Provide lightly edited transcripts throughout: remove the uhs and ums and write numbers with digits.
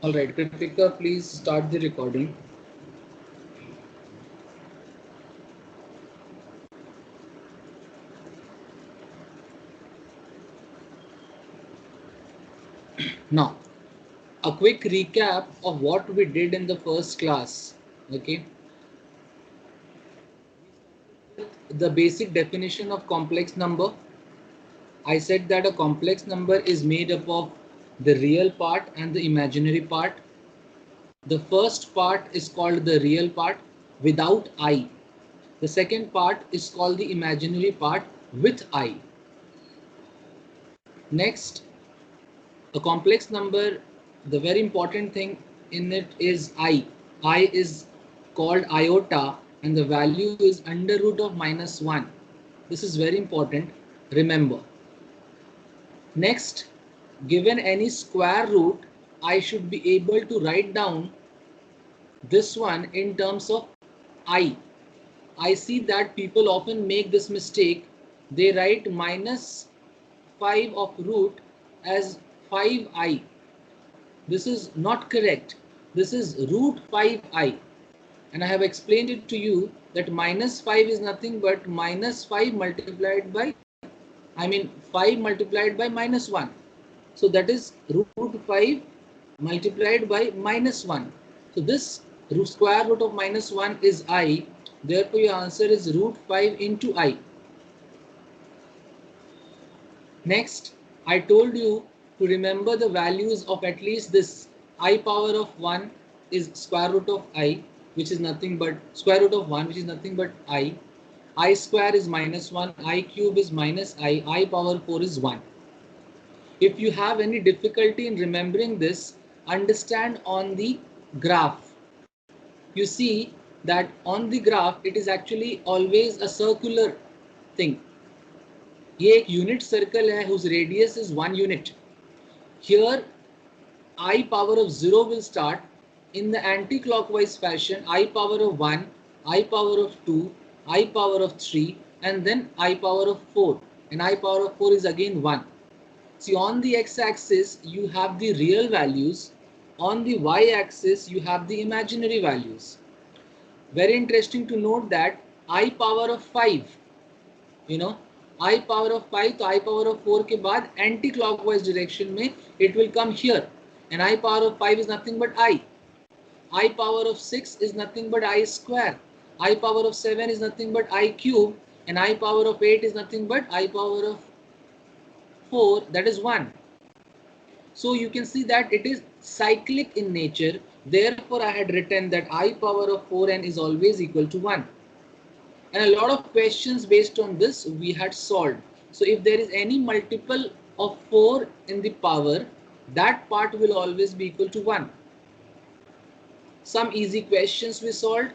All right, Kritika, please start the recording. Now, a quick recap of what we did in the first class. Okay, the basic definition of complex number. I said that a complex number is made up of the real part and the imaginary part. The first part is called the real part without I. The second part is called the imaginary part with I. Next, a complex number, the very important thing in it is I. I is called iota and the value is under root of -1. This is very important. Remember. Next, given any square root, I should be able to write down this one in terms of I. I see that people often make this mistake. They write -5 of root as 5i. This is not correct. This is root 5i. And I have explained it to you that -5 is nothing but -5 multiplied by, 5 multiplied by -1. So that is root 5 multiplied by -1. So this square root of -1 is I. Therefore, your answer is root 5 into I. Next, I told you to remember the values of at least this I power of 1 is square root of I, which is nothing but square root of 1, which is nothing but I square is -1, I cube is I power 4 is 1. If you have any difficulty in remembering this, understand on the graph. You see that on the graph, it is actually always a circular thing. ये एक unit circle है whose radius is 1 unit. Here I power of 0 will start in the anti-clockwise fashion. I power of 1, I power of 2, I power of 3 and then I power of 4 and I power of 4 is again 1. See, on the x-axis you have the real values, on the y-axis you have the imaginary values. Very interesting to note that I power of 5, I power of 5 तो I power of 4 के बाद anti clockwise direction में it will come here and I power of 5 is nothing but I power of 6 is nothing but I square, I power of 7 is nothing but I cube and I power of 8 is nothing but I power of 4, that is 1. So you can see that it is cyclic in nature. Therefore, I had written that I power of 4n is always equal to 1. And a lot of questions based on this we had solved. So if there is any multiple of 4 in the power, that part will always be equal to 1. Some easy questions we solved.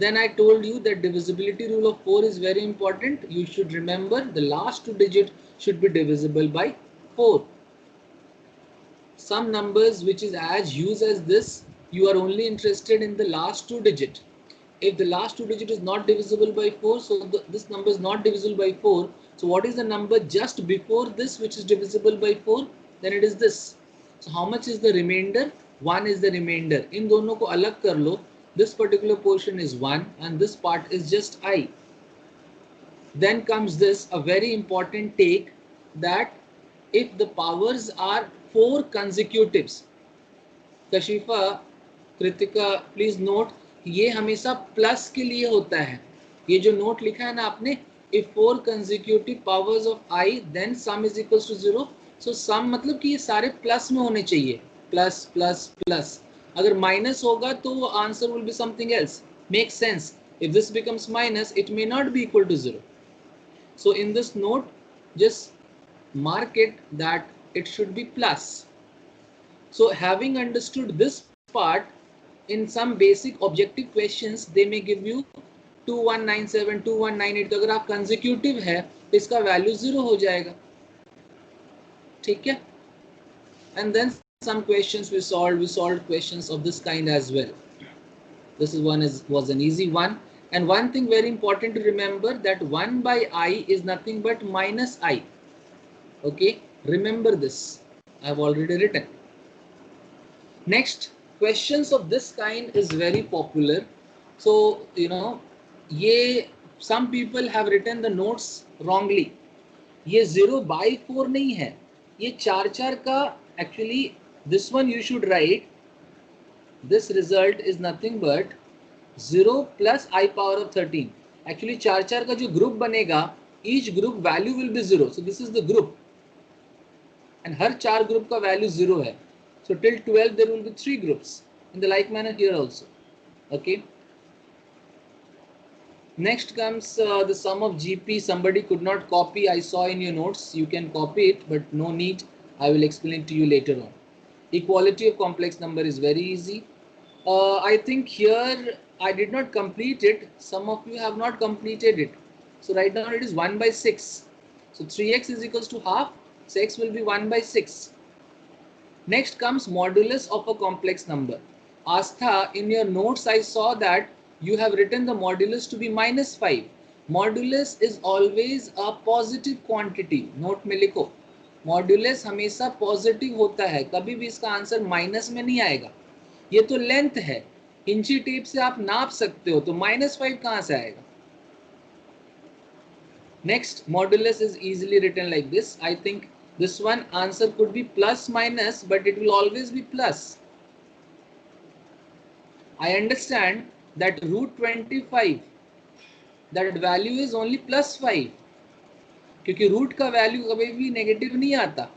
Then I told you that divisibility rule of 4 is very important. You should remember the last two digits should be divisible by 4. Some numbers which is as huge as this, you are only interested in the last two digit. If the last two digit is not divisible by 4, so this number is not divisible by 4. So what is the number just before this which is divisible by 4? Then it is this. So how much is the remainder? 1 is the remainder. In दोनों को अलग कर लो. This particular portion is 1 and this part is just I. Then comes this, a very important take, that if the powers are 4 consecutives, Kashifa, Kritika, please note, ये हमेशा plus के लिए होता है. ये जो नोट लिखा है ना आपने, if 4 consecutive powers of I, then sum is equals to 0. So sum मतलब कि ये सारे प्लस में होने चाहिए. Plus plus plus. अगर माइनस होगा तो answer will be something else. Makes sense. If this becomes minus, it may not be equal to 0. So in this note, just mark it that it should be plus. So having understood this part, in some basic objective questions, they may give you 2197, 2198. तो अगर आप consecutive है तो इसका value 0 हो जाएगा. ठीक है? And then some questions we solved questions of this kind as well. This was an easy one. And one thing very important to remember, that 1 by I is nothing but minus I. Okay, remember this. I have already written. Next, questions of this kind is very popular. So ये some people have written the notes wrongly. ये 0/4 नहीं है, ये 4/4 का actually. This one you should write, this result is nothing but 0 plus I power of 13. Actually 4/4 का जो group बनेगा, each group value will be 0. So this is the group and her 4 group का value 0 है. So till 12 there will be 3 groups. In the like manner here also. Okay. Next comes the sum of GP. Somebody could not copy. I saw in your notes. You can copy it, but no need. I will explain it to you later on. Equality of complex number is very easy. I think here I did not complete it. Some of you have not completed it. So right now it is 1 by 6. So 3x is equals to half. So x will be 1 by 6. Next comes modulus of a complex number. Astha, in your notes I saw that you have written the modulus to be -5. Modulus is always a positive quantity. Note में लिखो, modulus हमेशा positive होता है, कभी भी इसका answer minus में नहीं आएगा. ये तो लेंथ है, इंची टेप से आप नाप सकते हो, तो -5 कहाँ से आएगा? Next, modulus is easily written like this. I think this one answer could be plus minus, but it will always be plus. I understand that root 25, that value is only plus 5, क्योंकि root का value कभी भी negative नहीं आता.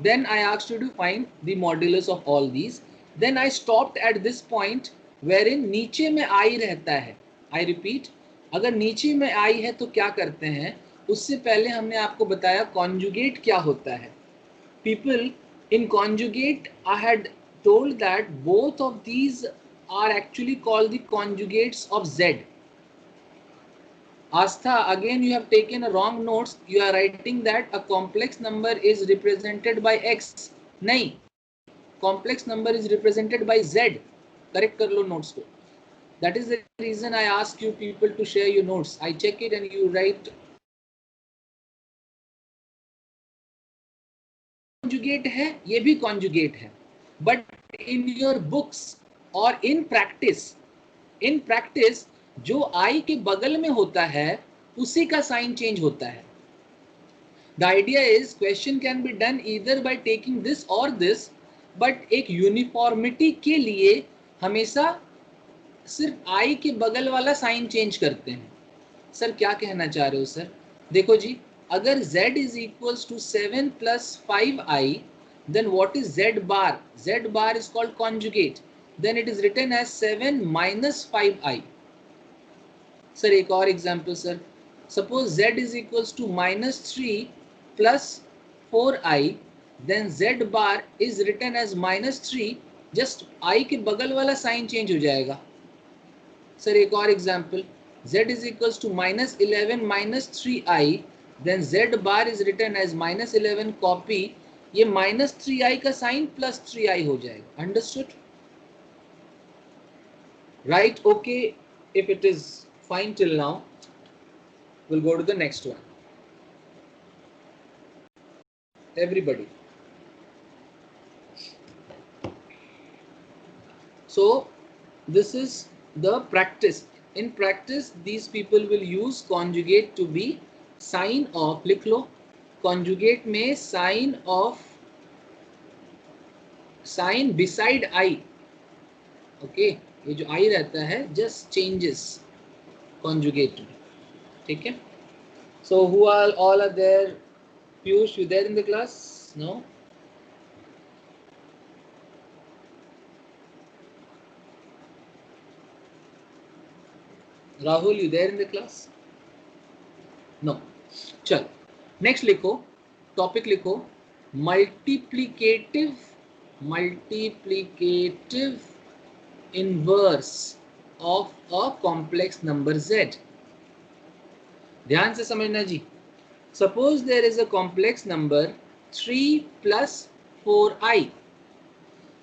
Then I asked you to find the modulus of all these. Then I stopped at this point wherein नीचे में I रहता है. I repeat, अगर नीचे में I है तो क्या करते हैं? उससे पहले हमने आपको बताया conjugate क्या होता है. People, in conjugate I had told that both of these are actually called the conjugates of Z. Astha, again you have taken a wrong notes. You are writing that a complex number is represented by X. नहीं, complex number is represented by Z. Correct कर लो notes को. That is the reason I ask you people to share your notes. I check it and you write. Conjugate है, ये भी conjugate है. But in your books or in practice, जो I के बगल में होता है उसी का साइन चेंज होता है. The idea is question can be done either by taking this or this, but एक यूनिफॉर्मिटी के लिए हमेशा सिर्फ I के बगल वाला साइन चेंज करते हैं. सर क्या कहना चाह रहे हो सर? देखो जी, अगर Z is equals to 7 plus 5I, then what is Z bar? Z bar is called conjugate. Then it is written as 7 minus 5I. Sir एक और example sir. Suppose Z is equals to -3 plus 4I, then Z bar is written as -3. Just I के बगल वाला sign change हो जाएगा. Sir एक और example. Z is equals to -11 minus 3I, then Z bar is written as -11 copy. ये -3I का sign plus 3I हो जाएगा. Understood? Right? Okay. If it is fine till now, we'll go to the next one. Everybody. So this is the practice. In practice, these people will use conjugate to be sign of. लिख लो, conjugate में sign of, sign beside I. Okay, ये जो I रहता है just changes conjugate to. ठीक है. So who all are there? Piyush, you there in the class? No. Rahul, you there in the class? No. चल, next लिखो, topic लिखो, multiplicative inverse of a complex number Z. ध्यान से समझना जी. Suppose there is a complex number 3 plus 4I.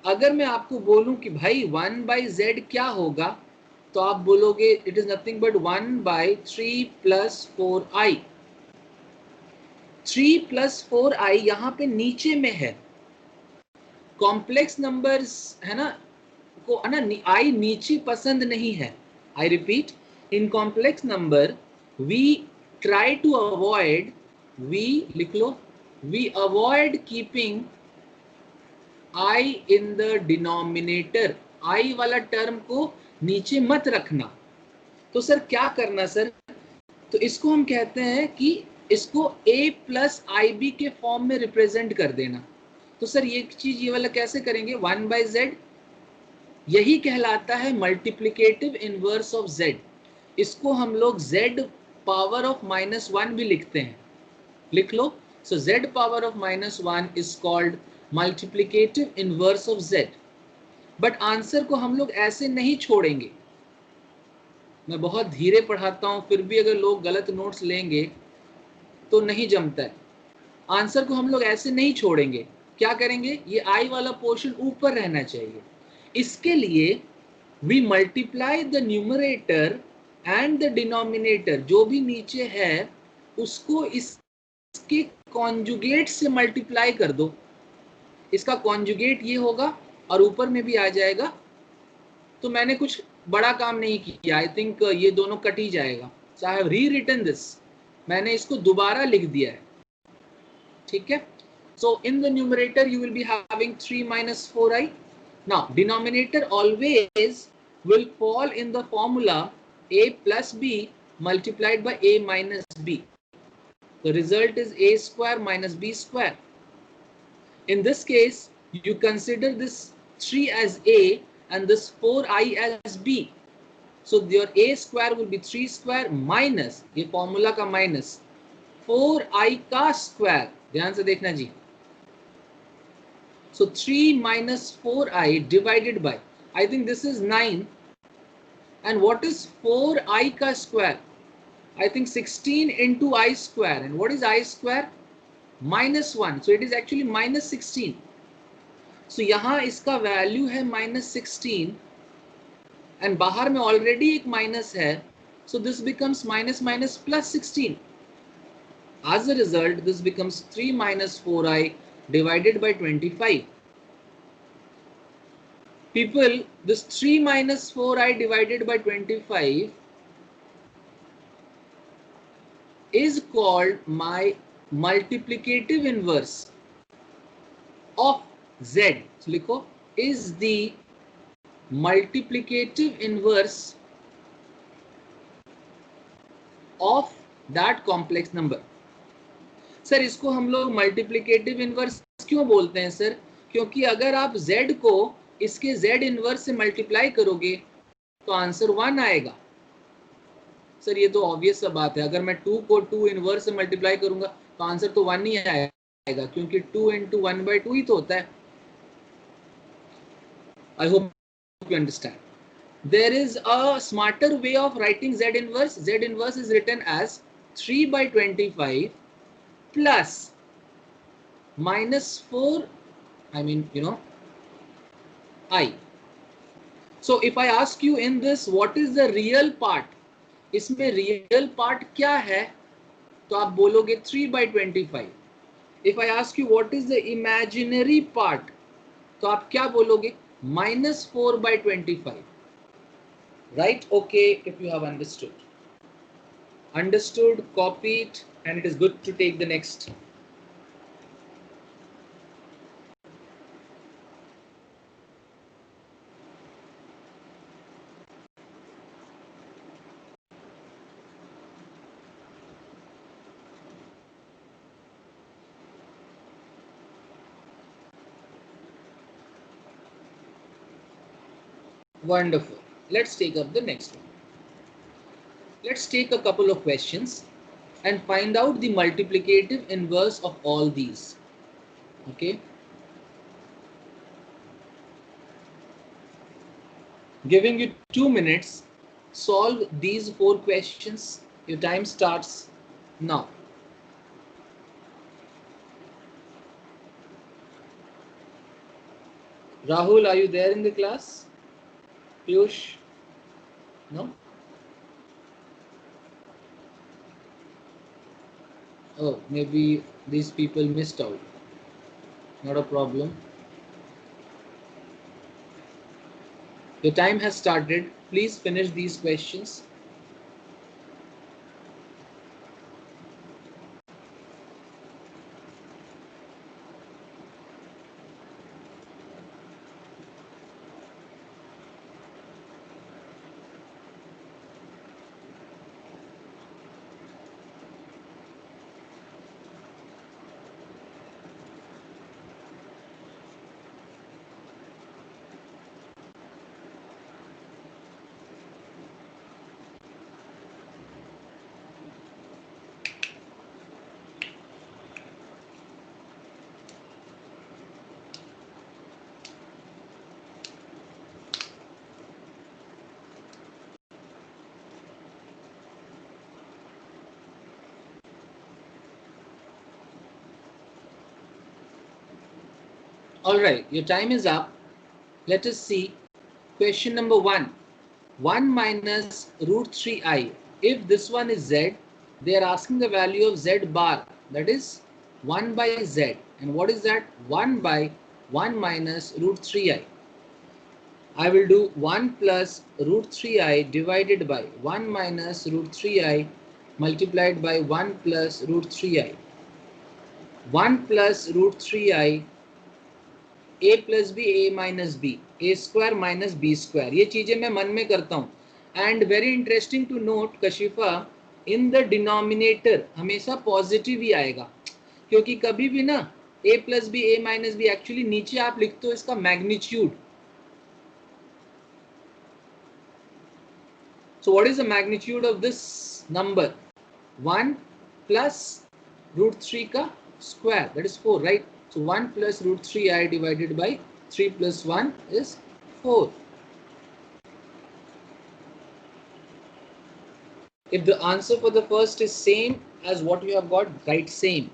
अगर मैं आपको बोलूं कि भाई 1 by Z क्या होगा, तो आप बोलोगे it is nothing but 1 by 3 plus 4I. 3 + 4i यहाँ पे नीचे में है, कॉम्प्लेक्स नंबर्स है ना, को है ना, आई नीचे पसंद नहीं है. I repeat, in complex number we try to avoid, we लिख लो, we avoid keeping i in the denominator. I वाला टर्म को नीचे मत रखना. तो सर क्या करना सर, तो इसको हम कहते हैं कि इसको a + ib के फॉर्म में रिप्रेजेंट कर देना. तो सर ये चीज ये वाला कैसे करेंगे, 1/z, यही कहलाता है मल्टीप्लिकेटिव इनवर्स ऑफ z. इसको हम लोग z पावर ऑफ -1 भी लिखते हैं, लिख लो. सो z power of -1 is called multiplicative inverse of z. But answer को हम लोग ऐसे नहीं छोड़ेंगे. मैं बहुत धीरे पढ़ाता हूं, फिर भी अगर लोग गलत नोट्स लेंगे तो नहीं जमता है. आंसर को हम लोग ऐसे नहीं छोड़ेंगे. क्या करेंगे, ये आई वाला पोर्शन ऊपर रहना चाहिए. इसके लिए we multiply the numerator and the denominator, जो भी नीचे है उसको इसके कॉन्जुगेट से मल्टीप्लाई कर दो. इसका कॉन्जुगेट ये होगा और ऊपर में भी आ जाएगा. तो मैंने कुछ बड़ा काम नहीं किया. आई थिंक ये दोनों कट ही जाएगा. सो आई हैव री रिटन दिस, मैंने इसको दोबारा लिख दिया है. ठीक है. So in the numerator you will be having 3 - 4i. Now denominator always will fall in the formula a + b multiplied by a - b. The result is a square minus b square. In this case you consider this 3 as a and this 4i as b. So your a square will be 3 square minus, ये formula का minus 4i का square. ध्यान से देखना जी. So 3 - 4i divided by, I think this is 9. And what is 4i ka square? I think 16 into I square. And what is I square? -1. So it is actually -16. So यहाँ इसका value है -16 and बाहर में already एक minus है. So this becomes minus minus plus 16. As a result, this becomes 3 - 4i divided by 25. People, this 3 - 4i divided by 25 is called my multiplicative inverse of z. So लिखो, is the multiplicative inverse of that complex number. Sir इसको हम लोग multiplicative inverse क्यों बोलते हैं sir? क्योंकि अगर आप z को इसके z इनवर्स से मल्टीप्लाई करोगे तो आंसर 1 आएगा. सर ये तो ऑब्वियस सा बात है. अगर मैं 2 को 2 इनवर्स से मल्टीप्लाई करूंगा तो आंसर तो 1 ही आएगा, क्योंकि 2 × 1/2 ही तो होता है. I hope you understand. There is a smarter way of writing z inverse. Z inverse is written as 3/25 plus -4, I mean, I. So if I ask you in this what is the real part, इसमें real part क्या है, तो आप बोलोगे 3/25. If I ask you what is the imaginary part, तो आप क्या बोलोगे, -4/25. Right? Okay, if you have understood, copy it, and it is good to take the next. Wonderful. Let's take up the next one. Let's take a couple of questions and find out the multiplicative inverse of all these. Okay. Giving you 2 minutes, solve these 4 questions. Your time starts now. Rahul, are you there in the class? Piyush? No? Oh, maybe these people missed out. Not a problem. Your time has started. Please finish these questions. All right, your time is up. Let us see question number 1. 1 minus root 3i. If this one is z, they are asking the value of z bar, that is 1 by z. And what is that? 1 by 1 minus root 3i. I will do 1 plus root 3i divided by 1 minus root 3i multiplied by 1 plus root 3i. 1 plus root 3i a plus b a minus b a square minus b square, ये चीजें मैं मन में करता हूँ. And very interesting to note Kashifa, in the denominator हमेशा positive ही आएगा, क्योंकि कभी भी ना a plus b a minus b, actually नीचे आप लिखते हो इसका magnitude. So what is the magnitude of this number? 1 plus root 3 ka square, that is 4, right? So 1 plus root 3i divided by 3 plus 1 is 4. If the answer for the first is same as what you have got, write same.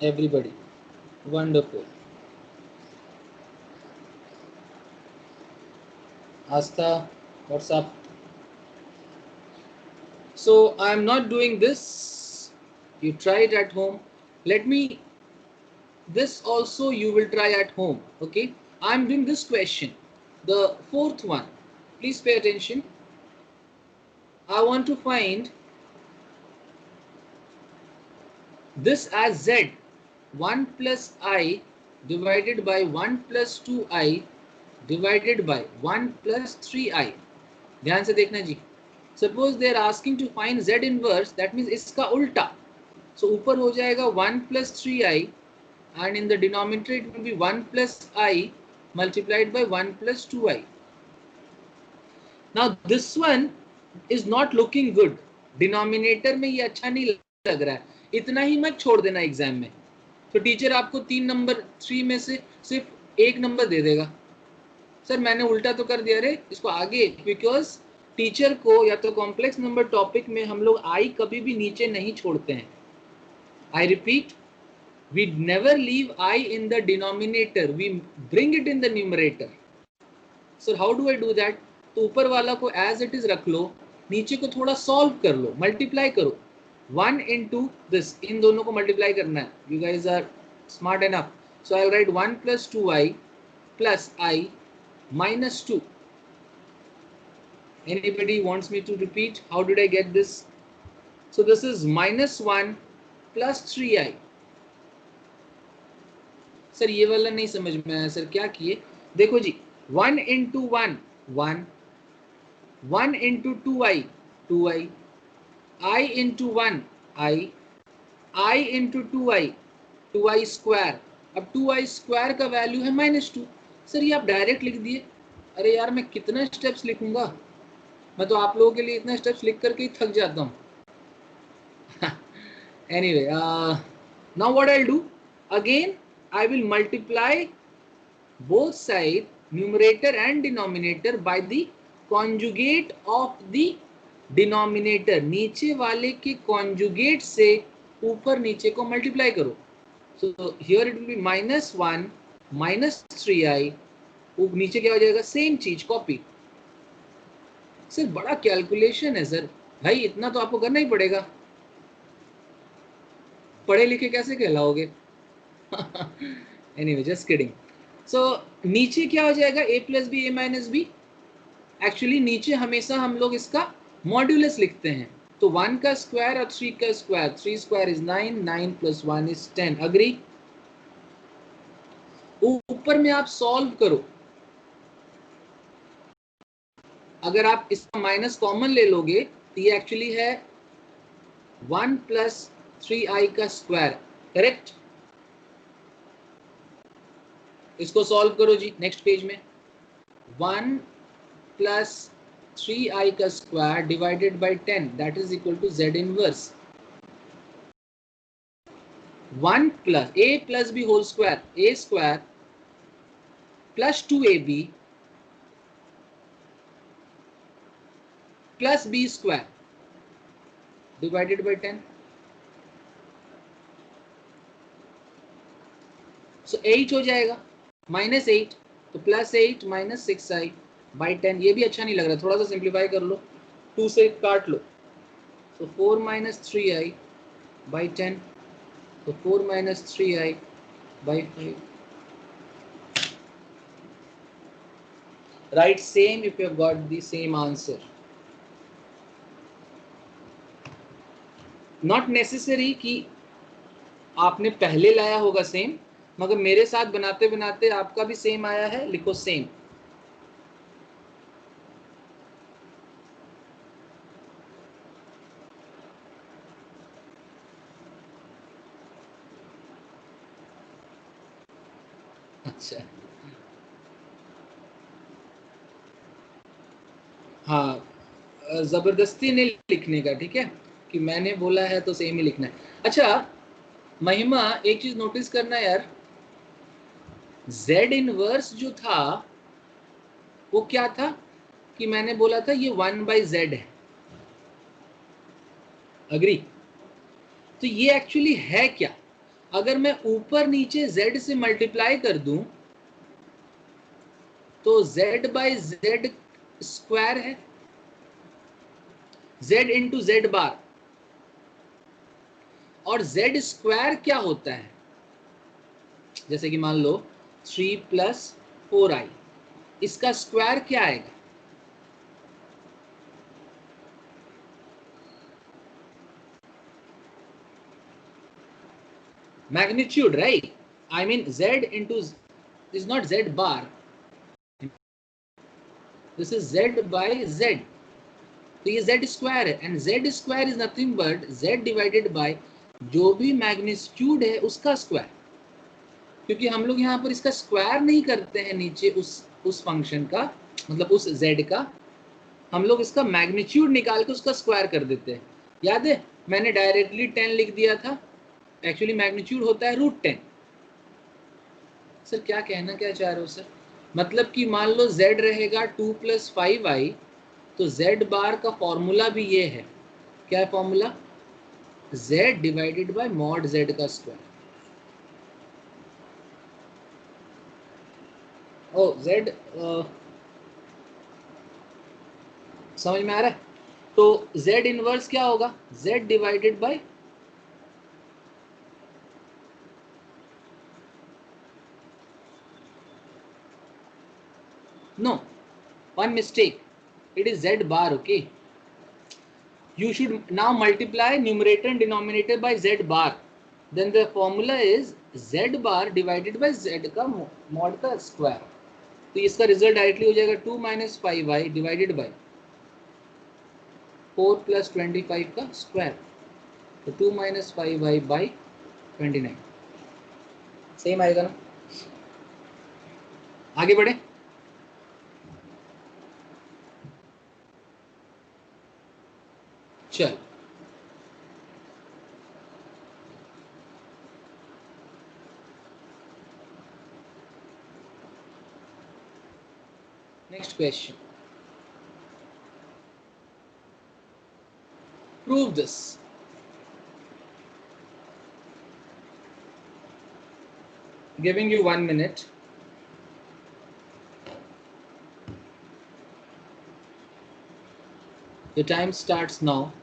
Everybody. Wonderful. Astha, what's up? So I am not doing this. You try it at home. Let me, this also you will try at home. Okay. I am doing this question. The fourth one. Please pay attention. I want to find this as z. 1 plus I divided by 1 plus 2i divided by 1 plus 3i. ध्यान से देखना जी. Suppose they are asking to find z inverse, that means इसका उल्टा. So ऊपर हो जाएगा 1 plus 3i and in the denominator it will be 1 plus I multiplied by 1 plus 2i. Now this one is not looking good. Denominator में ये अच्छा नहीं लग रहा है. इतना ही मत छोड़ देना एग्जाम में. तो टीचर आपको 3 में से सिर्फ एक नंबर दे देगा. सर मैंने उल्टा तो कर दिया रे, इसको आगे, बिकॉज टीचर को या तो कॉम्प्लेक्स नंबर टॉपिक में हम लोग आई कभी भी नीचे नहीं छोड़ते हैं. I repeat, we never leave I in the denominator, we bring it in the numerator. So how do I do that? तो ऊपर वाला को as it is रख लो, नीचे को थोड़ा सॉल्व कर लो, मल्टीप्लाई करो. 1 into this, इन दोनों को मल्टीप्लाई करना है. You guys are smart enough. So I'll write 1 plus 2i plus I minus 2. Anybody wants me to repeat? How did I get this? So this is minus 1 plus 3i. Sir ये वाला नहीं समझ में आया sir, क्या किए? देखो जी, 1 into 1 1, 1 into 2i 2i, I into 1 I into 2i 2i square. अब 2i स्क्वायर का वैल्यू है -2. सर ये आप डायरेक्ट लिख दिए. अरे यार मैं कितना स्टेप्स लिखूंगा, मैं तो आप लोगों के लिए इतना स्टेप्स लिख करके ही थक जाता हूँ. Anyway, now what I'll do, again I will multiply both sides, numerator and denominator, by the conjugate of the denominator. नीचे वाले के conjugate से ऊपर नीचे को multiply करो. So here it will be -1 minus 3i. नीचे क्या हो जाएगा? सेम चीज, कॉपी. सर बड़ा कैलकुलेशन है सर। भाई इतना तो आपको करना ही पड़ेगा, पढ़े लिखे कैसे कहलाओगे। Anyway just kidding. सो नीचे क्या हो जाएगा, a plus b a minus b. Actually नीचे हमेशा हम लोग इसका मॉड्यूलस लिखते हैं, तो 1 का स्क्वायर और 3 का square, 3 square is 9, 9 plus 1 is 10। Agree. ऊपर में आप सॉल्व करो, अगर आप इसका माइनस कॉमन ले लोगे तो ये एक्चुअली है 1 प्लस 3i का स्क्वायर, करेक्ट। इसको सॉल्व करो जी नेक्स्ट पेज में। 1 प्लस 3i का square divided by 10 that is equal to z inverse 1 plus a plus b whole square, a square plus 2ab plus b square divided by 10। So 8 हो जाएगा, minus 8 तो plus 8 minus 6i by 10। ये भी अच्छा नहीं लग रहा, थोड़ा सा सिंप्लीफाई कर लो, 2 से काट लो। सो 4 माइनस 3i बाई 10, तो 4 minus 3i by 5। Right same if you have got the same answer. Not necessary कि आपने पहले लाया होगा सेम, मगर मेरे साथ बनाते बनाते आपका भी सेम आया है, लिखो सेम। अच्छा हाँ, जबरदस्ती नहीं लिखने का, ठीक है, कि मैंने बोला है तो सेम ही लिखना है। अच्छा महिमा, एक चीज नोटिस करना यार, z इनवर्स जो था वो क्या था कि मैंने बोला था ये 1/z है, अग्री। तो ये एक्चुअली है क्या, अगर मैं ऊपर नीचे z से मल्टीप्लाई कर दूं तो z/z स्क्वायर है, z इंटू जेड बार। और z स्क्वायर क्या होता है, जैसे कि मान लो 3 प्लस 4i, इसका स्क्वायर क्या आएगा, magnitude, right. I mean z into is not z bar, this is z by z। तो ये z स्क्वायर है, and z square is nothing but z divided by जो भी मैग्नीट्यूड है उसका स्क्वायर। क्योंकि हम लोग यहाँ पर इसका स्क्वायर नहीं करते हैं नीचे उस फंक्शन का, मतलब उस z का, हम लोग इसका मैग्नीट्यूड निकाल के उसका स्क्वायर कर देते हैं। याद है मैंने डायरेक्टली 10 लिख दिया था, एक्चुअली मैग्नीट्यूड होता है √10। सर क्या कहना क्या चाह रहे हो सर, मतलब कि मान लो z रहेगा 2 प्लस 5i, तो z बार का फॉर्मूला भी ये है, क्या है formula, z divided bye mod z का स्क्वायर। ओ z समझ में आ रहा है, तो z इनवर्स क्या होगा, z divided bye, no, one mistake, it is z bar, okay. You should now multiply numerator and denominator by z bar, then the formula is z bar divided by z का mod का square. तो इसका result directly हो जाएगा 2 minus 5i divided by 4 plus 25 का square, तो 2 minus 5i by 29। Same आएगा ना, आगे बढ़े। चल next question, prove this. Giving you 1 minute. Your time starts now.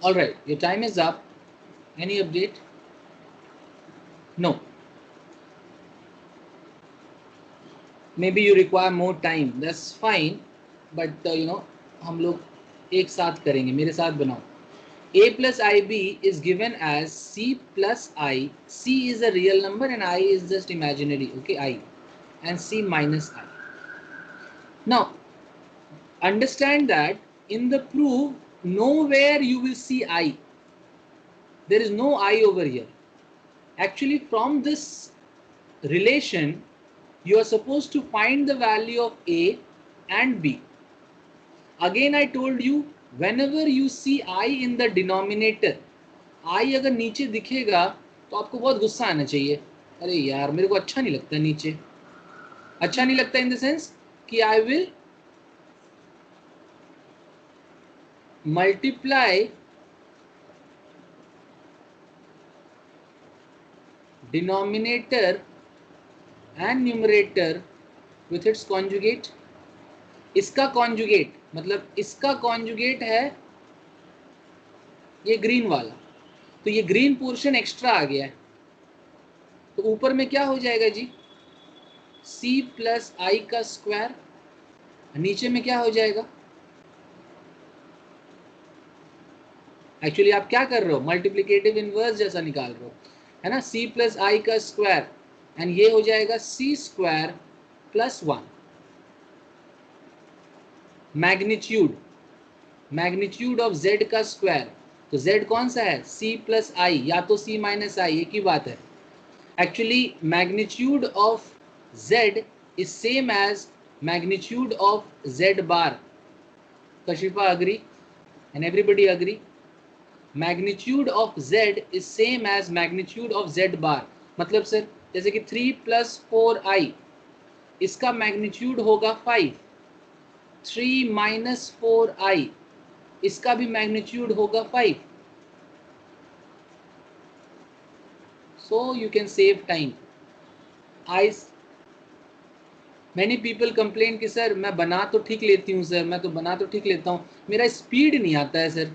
All right, your time is up. Any update? No. Maybe you require more time. That's fine. But हम लोग एक साथ करेंगे. मेरे साथ बनाओ. A plus IB is given as C plus I. C is a real number and I is just imaginary. Okay, I. And C minus I. Now, understand that in the proof, nowhere you will see I. There is no I over here. Actually, from this relation, you are supposed to find the value of A and B. Again, I told you, whenever you see I in the denominator, I अगर नीचे दिखेगा तो आपको बहुत गुस्सा आना चाहिए. अरे यार मेरे को अच्छा नहीं लगता नीचे. अच्छा नहीं लगता इन द सेंस कि I will multiply denominator and numerator with its conjugate. इसका conjugate मतलब इसका conjugate है ये ग्रीन वाला, तो ये ग्रीन पोर्शन एक्स्ट्रा आ गया है. तो ऊपर में क्या हो जाएगा जी, C प्लस आई का स्क्वायर. नीचे में क्या हो जाएगा, एक्चुअली आप क्या कर रहे हो, मल्टीप्लिकेटिव इनवर्स जैसा निकाल रहे हो, है ना. C प्लस आई का स्क्वायर एंड ये हो जाएगा C square plus 1. Magnitude of Z का स्क्वायर, तो Z कौन सा है, C प्लस आई या तो C माइनस आई, एक ही बात है. Actually, magnitude of Z is same as magnitude of Z bar. Kashifa agree? And everybody agree? Magnitude of Z is same as magnitude of Z bar. मतलब sir जैसे कि 3 plus 4i इसका magnitude होगा 5. 3 minus 4i इसका भी magnitude होगा 5. So you can save time. Many people complain कि sir मैं बना तो ठीक लेती हूँ सर, मैं तो बना तो ठीक लेता हूँ, मेरा स्पीड नहीं आता है सर.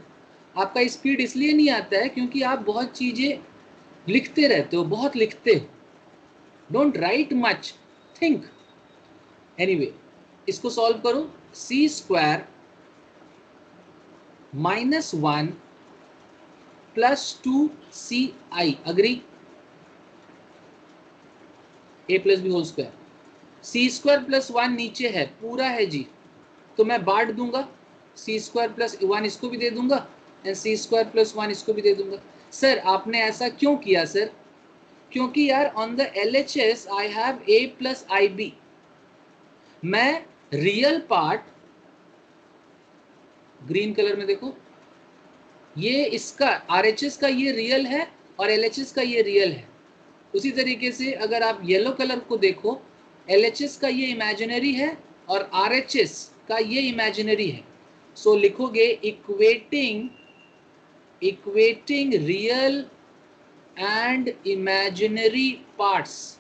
आपका स्पीड इसलिए नहीं आता है क्योंकि आप बहुत चीज़ें लिखते रहते हो, बहुत लिखते हो. Don't write much, think. Anyway, इसको सॉल्व करो. C square minus 1 plus 2CI. Agree? A plus B whole square. C square plus 1 नीचे है, पूरा है जी, तो मैं बांट दूंगा. C स्क्वायर प्लस 1 इसको भी दे दूंगा एंड C स्क्वायर प्लस 1 इसको भी दे दूंगा. सर आपने ऐसा क्यों किया सर, क्योंकि यार on the LHS I have A plus IB. मैं रियल पार्ट ग्रीन कलर में देखो, ये इसका RHS का ये रियल है और LHS का ये रियल है. उसी तरीके से अगर आप येलो कलर को देखो, LHS का ये इमेजिनरी है और RHS का ये इमेजिनरी है. सो लिखोगे equating real and imaginary parts.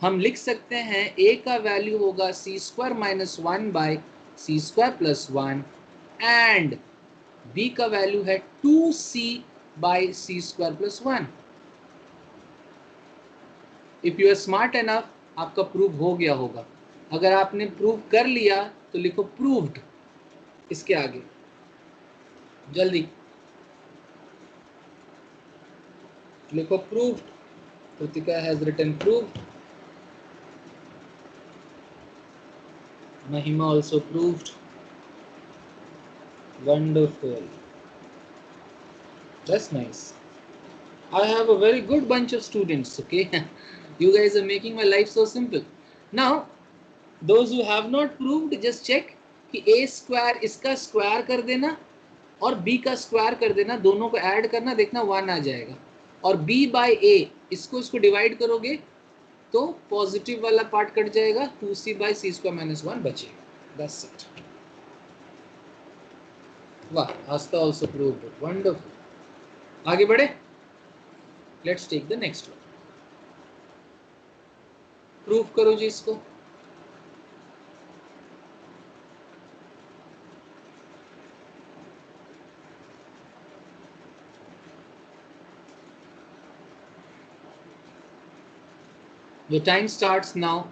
हम लिख सकते हैं A का वैल्यू होगा C square minus 1 by C square plus 1 and B का वैल्यू है 2C by C square plus 1. If you are smart enough, आपका प्रूफ हो गया होगा. अगर आपने प्रूफ कर लिया तो लिखो प्रूव्ड. इसके आगे जल्दी लिखो proved. Kritika has written proved. Mahima also proved. Wonderful. That's nice. I have a very good bunch of students, okay? You guys are making my life so simple. Now, those who have not proved, just check कि a square इसका square कर देना और b का square कर देना, दोनों को add करना, देखना 1 आ जाएगा. और b by a इसको divide करोगे तो पॉजिटिव वाला पार्ट कट जाएगा, 2c by c square minus 1 बचेगा. That's it. वाह, आस्था also proved it. Wonderful. आगे बढ़े. Let's take the next one. Proof करो जी इसको. Your time starts now.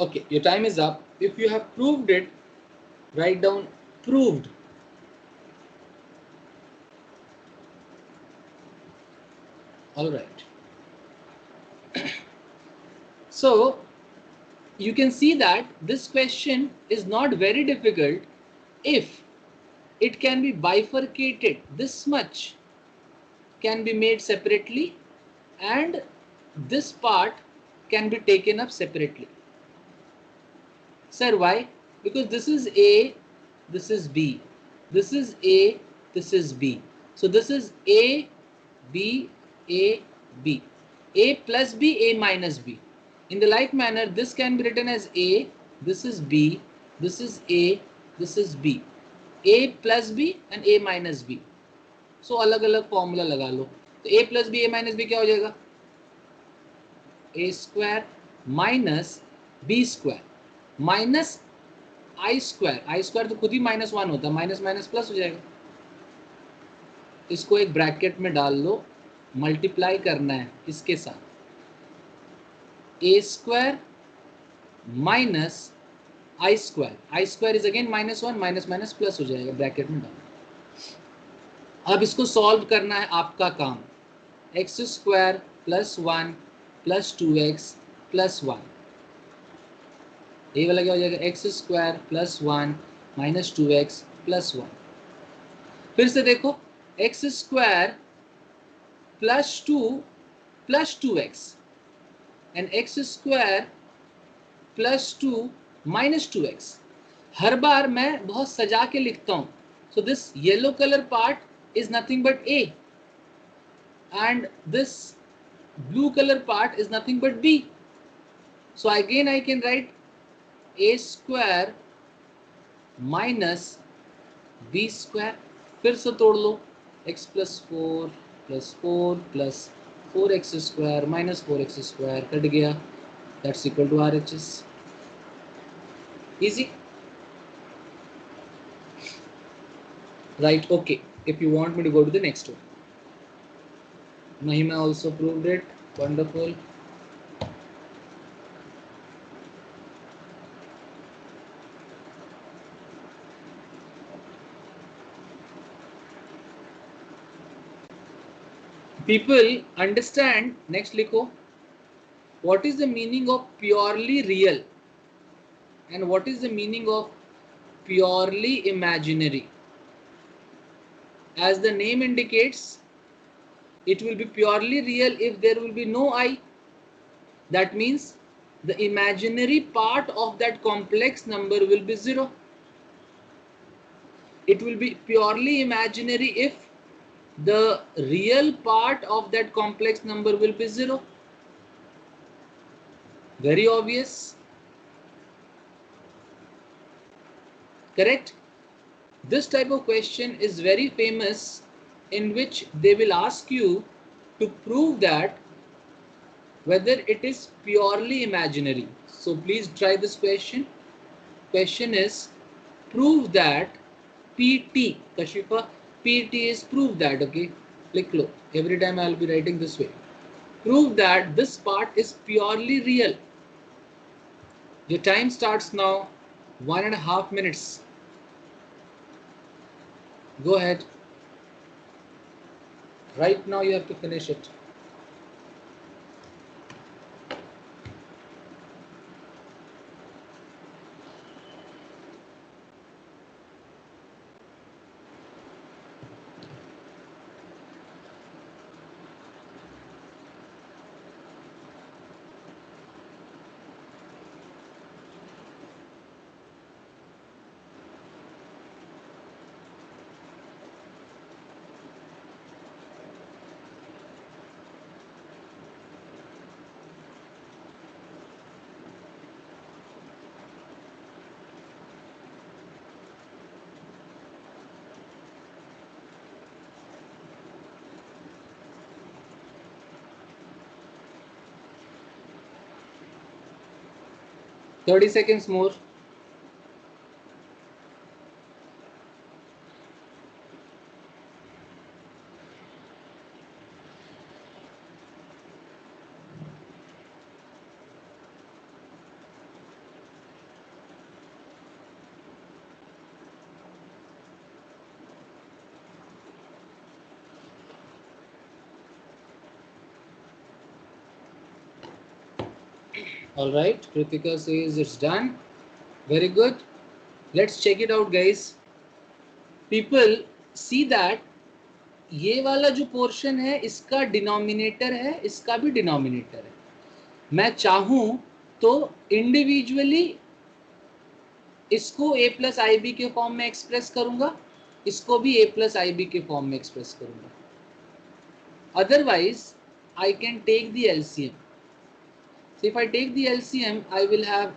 Okay, your time is up. If you have proved it, write down proved. All right. So you can see that this question is not very difficult if it can be bifurcated. This much can be made separately and this part can be taken up separately. Sir, why? Because this is A, this is B, this is A, this is B. So this is A, B, A, B. A plus B, A minus B. In the like manner, this can be written as A, this is B, this is A, this is B. A plus B and A minus B. So अलग अलग formula लगा लो. तो A plus B, A minus B क्या हो जाएगा? A square minus B square minus i square तो खुद ही -1 होता है, माइनस माइनस प्लस हो जाएगा. इसको एक ब्रैकेट में डाल लो, मल्टीप्लाई करना है इसके साथ. A square minus i square is again -1, minus minus plus हो जाएगा, ब्रैकेट में डालो. अब इसको सॉल्व करना है आपका काम. X square plus 1 plus 2x plus 1. ये वाला क्या हो जाएगा? X square plus 1 minus 2x plus 1. फिर से देखो, x square plus 2 plus 2x and x square plus 2 minus 2x. हर बार मैं बहुत सजा के लिखता हूं. So this yellow colour part is nothing but a and this blue color part is nothing but b. So again I can write a square minus b square. फिर से तोड़ लो, x plus 4 plus 4 plus 4x square minus 4x square cut गया, that's equal to RHS. Easy, right? Okay, if you want me to go to the next one. Mahima also proved it. Wonderful. People understand. Next लिखो. What is the meaning of purely real? And what is the meaning of purely imaginary? As the name indicates, it will be purely real if there will be no I. That means the imaginary part of that complex number will be 0. It will be purely imaginary if the real part of that complex number will be 0. Very obvious. Correct? This type of question is very famous, in which they will ask you to prove that whether it is purely imaginary. So please try this question. Question is, prove that PT, Kashifa, PT is prove that, okay? Click low. Every time I will be writing this way. Prove that this part is purely real. Your time starts now. 1.5 minutes. Go ahead. Right now you have to finish it. Thirty seconds more. All right, Kritika says it's done. Very good. Let's check it out, guys. People, see that ये वाला जो portion है इसका denominator है, इसका भी denominator है. मैं चाहूं तो इंडिविजुअली इसको a प्लस आई बी के फॉर्म में एक्सप्रेस करूंगा, इसको भी a प्लस आई बी के फॉर्म में एक्सप्रेस करूंगा. Otherwise I can take the LCM. So if I take the LCM, I will have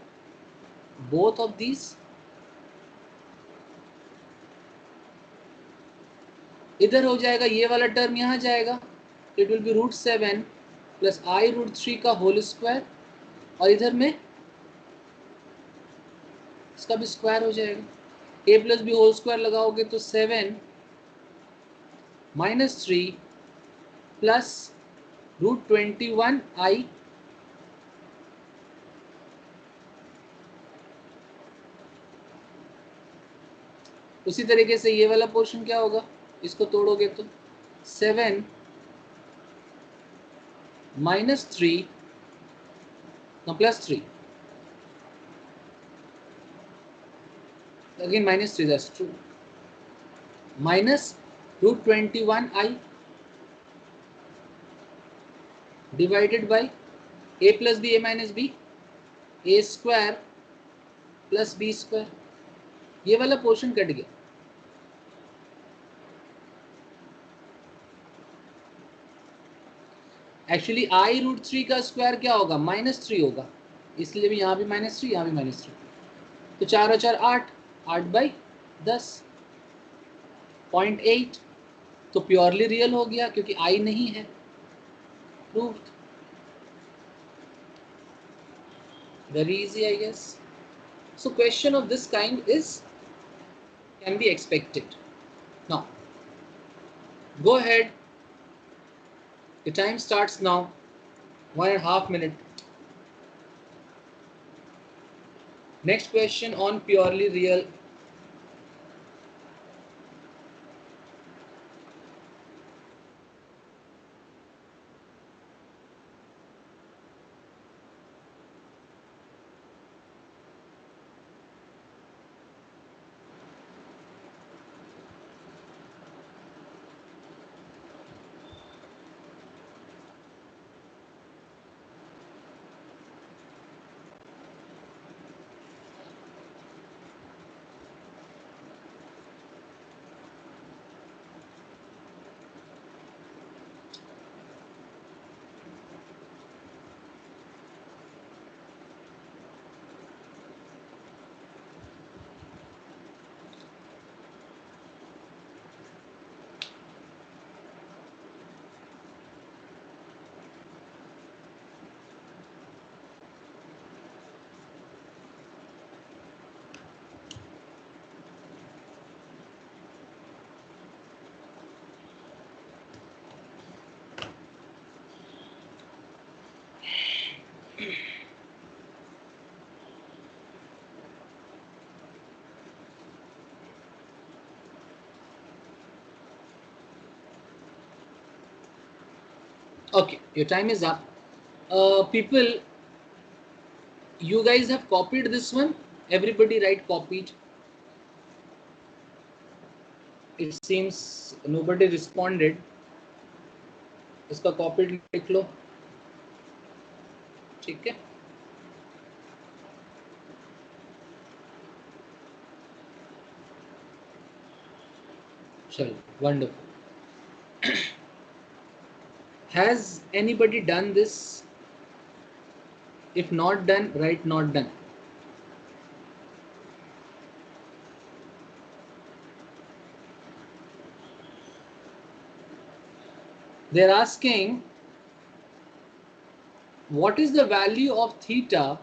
both of these. इधर हो जाएगा, ये वाला टर्म यहाँ जाएगा. It will be √7 plus I √3 का होल स्क्वायर, और इधर में इसका भी स्क्वायर हो जाएगा. a plus B whole square लगाओगे तो 7 - 3 प्लस √21I उसी तरीके से ये वाला पोर्शन क्या होगा, इसको तोड़ोगे तो 7 - 3 +3, again -3, that's true, minus √21I divided by a plus b, a minus b, a square plus b square. ये वाला पोर्शन कट गया. एक्चुअली I √3 का स्क्वायर क्या होगा, -3 होगा, इसलिए भी यहाँ भी -3, यहाँ भी -3. तो 4 और 4 8, 8/10, 0.8. तो प्योरली रियल हो गया क्योंकि I नहीं है. Proved. Very easy, I guess. So question of this kind can be expected. Now, go ahead. The time starts now. 1.5 minutes. Next question on purely real. Okay, your time is up. People, you guys have copied this one. Everybody write copied. It seems nobody responded. इसका copied लिख लो. ठीक है. चलो, wonderful. Has anybody done this? If not done, write not done. They're asking, what is the value of theta?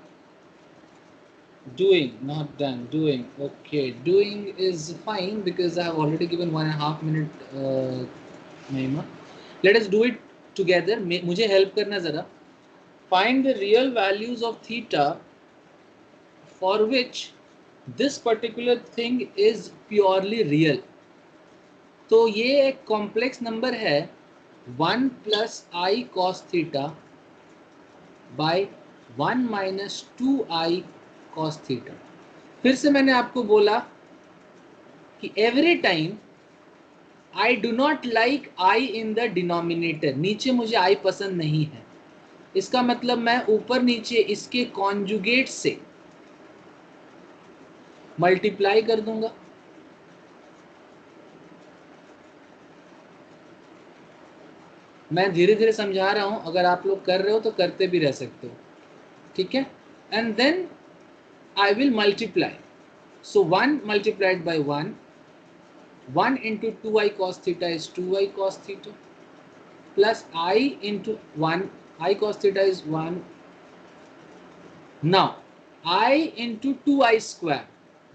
Doing, not done, doing. Okay, doing is fine because I have already given 1.5 minute Mahima. Let us do it together. मुझे help करना जरा. Find the real values of theta for which this particular thing is purely real. तो ये एक complex number है 1 plus I cos theta by 1 minus 2I cos theta. फिर से मैंने आपको बोला कि every time I do not like I in the denominator. नीचे मुझे I पसंद नहीं है. इसका मतलब मैं ऊपर नीचे इसके कॉन्जुगेट से मल्टीप्लाई कर दूंगा. मैं धीरे धीरे समझा रहा हूं, अगर आप लोग कर रहे हो तो करते भी रह सकते हो. ठीक है. And then I will multiply. So 1 multiplied by 1, 1 into 2I cos theta is 2I cos theta plus I into 1, I cos theta is 1. Now I into 2I square,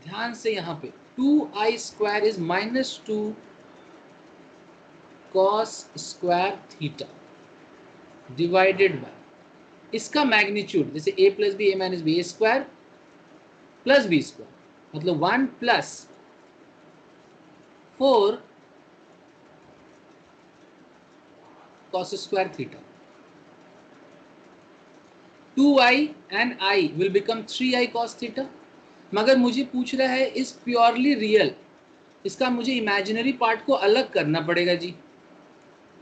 ध्यान से यहाँ पे 2I square is minus 2 cos square theta divided by इसका magnitude, जैसे a plus b a minus b a square plus b square, मतलब 1 plus 4 cos square theta. 2i and I will become 3i cos theta. मगर मुझे पूछ रहा है इस purely real, इसका मुझे इमेजिनरी पार्ट को अलग करना पड़ेगा जी.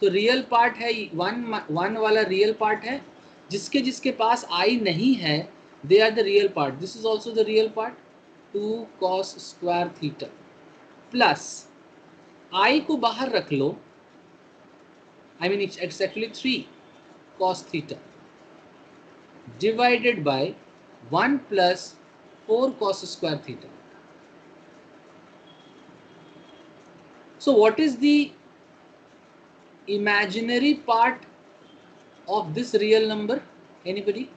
तो रियल पार्ट है 1 वाला रियल पार्ट है, जिसके जिसके पास आई नहीं है they are the real part. This is also the real part 2 cos square theta plus i को बाहर रख लो, I mean it's actually 3 cos theta divided by 1 plus 4 cos square theta. So what is the imaginary part of this real number? Anybody?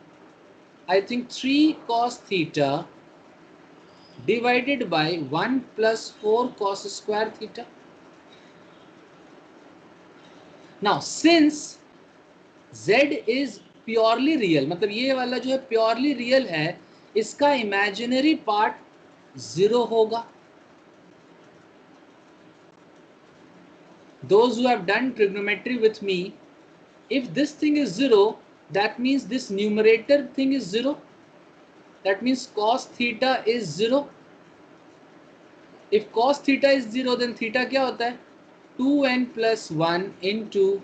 I think 3 cos theta divided by 1 plus 4 cos square theta. Now since z is purely real, मतलब ये वाला जो है purely real है, इसका imaginary part 0 होगा. Those who have done trigonometry with me, if this thing is 0, that means this numerator thing is 0. That means cos theta is 0. If cos theta is 0, then theta क्या होता है? 2n plus 1 into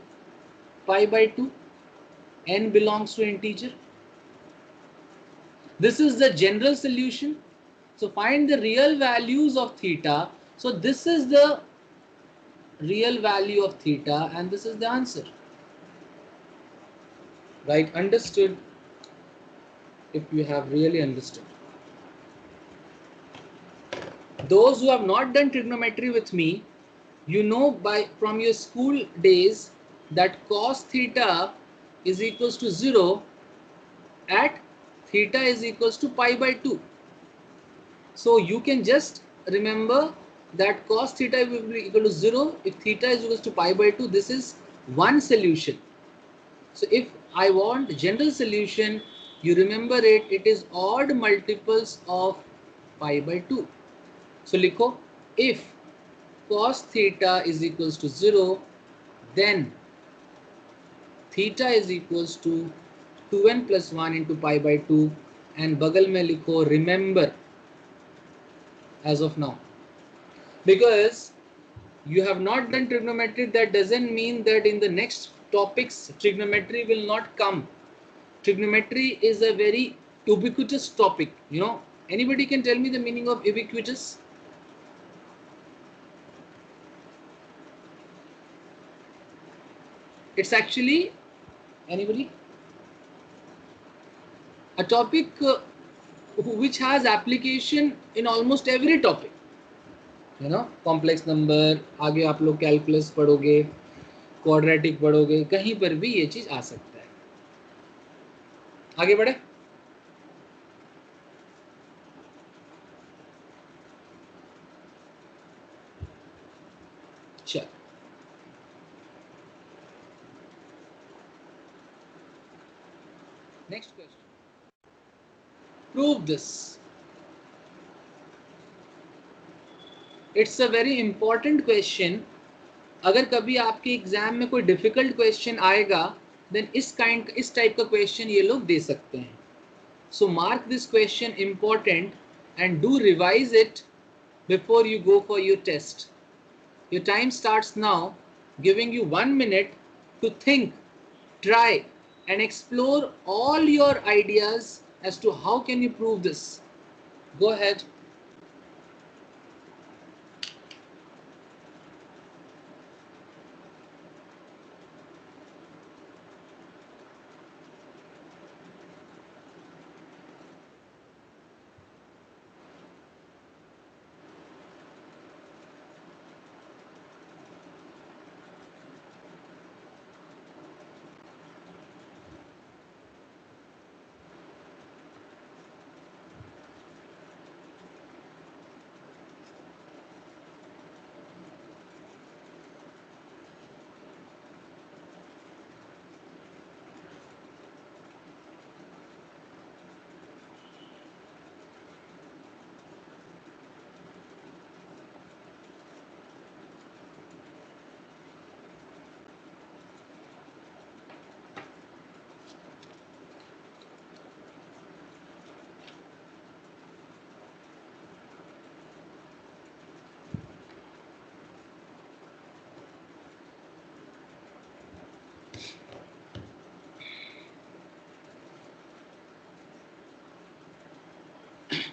pi by 2. N belongs to integer. This is the general solution. So find the real values of theta. So this is the real value of theta and this is the answer. Right? Understood? If you have really understood. Those who have not done trigonometry with me, you know from your school days that cos theta is equals to 0 at theta is equals to pi by 2. So you can just remember that cos theta will be equal to 0 if theta is equals to pi by 2. This is one solution. So if I want general solution, you remember it is odd multiples of pi by 2. So लिखो, if cos theta is equals to 0, then theta is equals to 2n plus 1 into pi by 2 and बगल में लिखो remember as of now. Because you have not done trigonometry, that doesn't mean that in the next topics trigonometry will not come. Trigonometry is a very ubiquitous topic. You know, anybody can tell me the meaning of ubiquitous? It's actually, anybody, a topic which has application in almost every topic. You know, complex number, आगे आप लोग calculus पढ़ोगे, quadratic पढ़ोगे, कहीं पर भी ये चीज आ सकता है. आगे बढ़े. चल. Next question. Prove this. It's a very important question. अगर कभी आपके एग्जाम में कोई डिफिकल्ट क्वेश्चन आएगा, देन इस टाइप का क्वेश्चन ये लोग दे सकते हैं. So mark this question important and do revise it before you go for your test. Your time starts now, giving you 1 minute to think, try and explore all your ideas as to how can you prove this. Go ahead.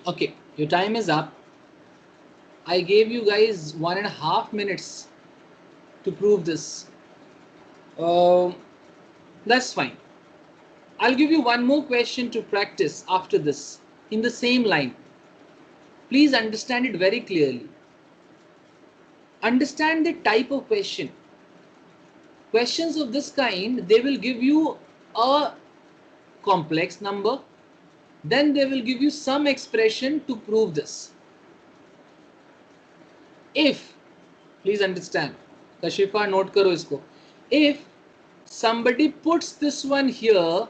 Okay, your time is up. I gave you guys 1.5 minutes to prove this. That's fine. I'll give you one more question to practice after this in the same line. Please understand it very clearly. Understand the type of question. Questions of this kind, they will give you a complex number, then they will give you some expression to prove this. If, please understand, Kashifa, note karo isko. If somebody puts this one here,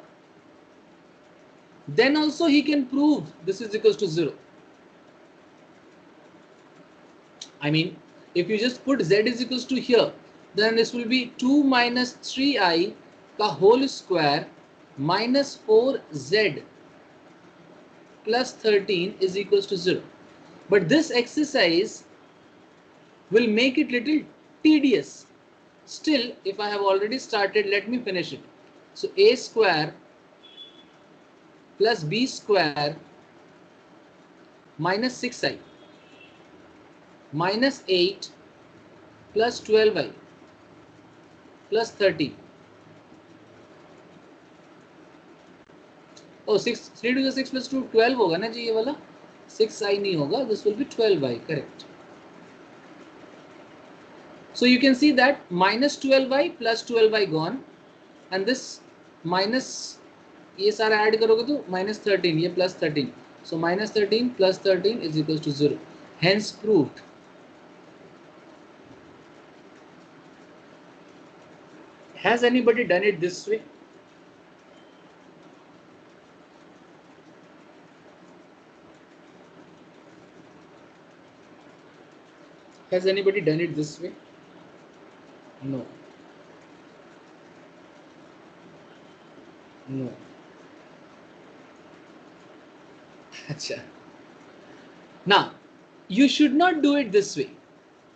then also he can prove this is equals to 0. I mean, if you just put z is equals to here, then this will be 2 minus 3i ka whole square minus 4z plus 13 is equals to 0. But this exercise will make it little tedious. Still, if I have already started, let me finish it. So a square plus b square minus 6i minus 8 plus 12i plus 13. Oh, 6, 3 to the 6 plus 2, 12 होगा ना जी ये वाला, 6i नहीं होगा, this will be 12i, correct. So you can see that minus 12i plus 12i gone, and this minus, ये सारा add करोगे तो minus 13, ये plus 13. So minus 13 plus 13 is equals to 0. Hence proved. Has anybody done it this way? Has anybody done it this way? No. No. Acha. Now, you should not do it this way.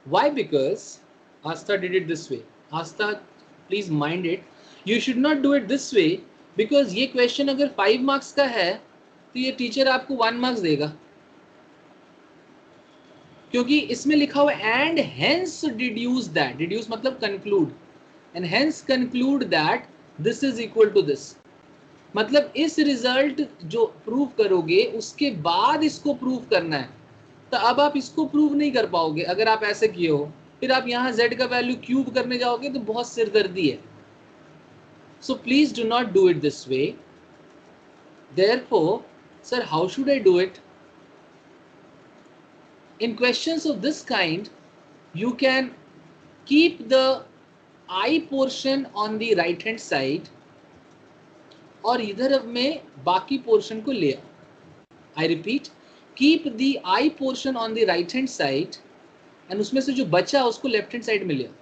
Why? Because Asta did it this way. Asta, please mind it. You should not do it this way because ये question अगर 5 marks का है तो ये teacher आपको 1 marks देगा, क्योंकि इसमें लिखा हुआ and hence deduce that. Deduce मतलब conclude, and hence conclude that this is equal to this. मतलब इस रिजल्ट जो प्रूव करोगे उसके बाद इसको प्रूव करना है, तो अब आप इसको प्रूव नहीं कर पाओगे अगर आप ऐसे किए हो। फिर आप यहाँ z का वैल्यू क्यूब करने जाओगे तो बहुत सिरदर्दी है। So please do not do it this way. Therefore sir how should I do it? In questions of this kind you can keep the I portion on the right hand side और इधर में बाकी portion को ले आओ। I repeat, keep the I portion on the right hand side and उसमें से जो बचा उसको लेफ्ट हैंड साइड में ले आओ।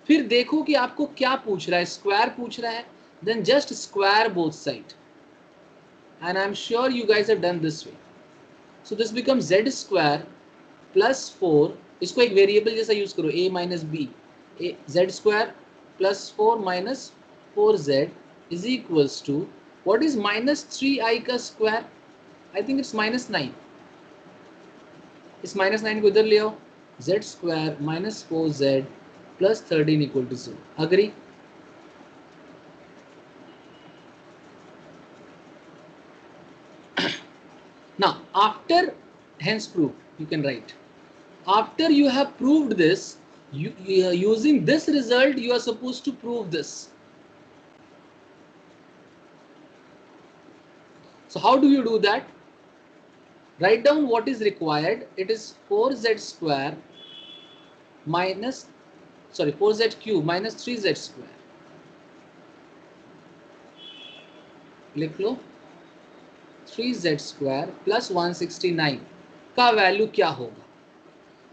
फिर देखो कि आपको क्या पूछ रहा है, स्क्वायर पूछ रहा है, then just square both side and I'm sure you guys have done this way. So this becomes z square plus 4, इसको एक वेरिएबल जैसा यूज करो, a minus b, z square plus 4 minus 4z is equals to what is minus 3i का square? I think it's minus 9. इस minus 9 को इधर ले आओ, z square minus 4z plus 13 equal to 0. Agree? Now after hence proof you can write, after you have proved this, you using this result you are supposed to prove this. So how do you do that? Write down what is required. It is 4z square minus 4z cube minus 3z square. लिख लो 3z square plus 169 का value क्या होगा?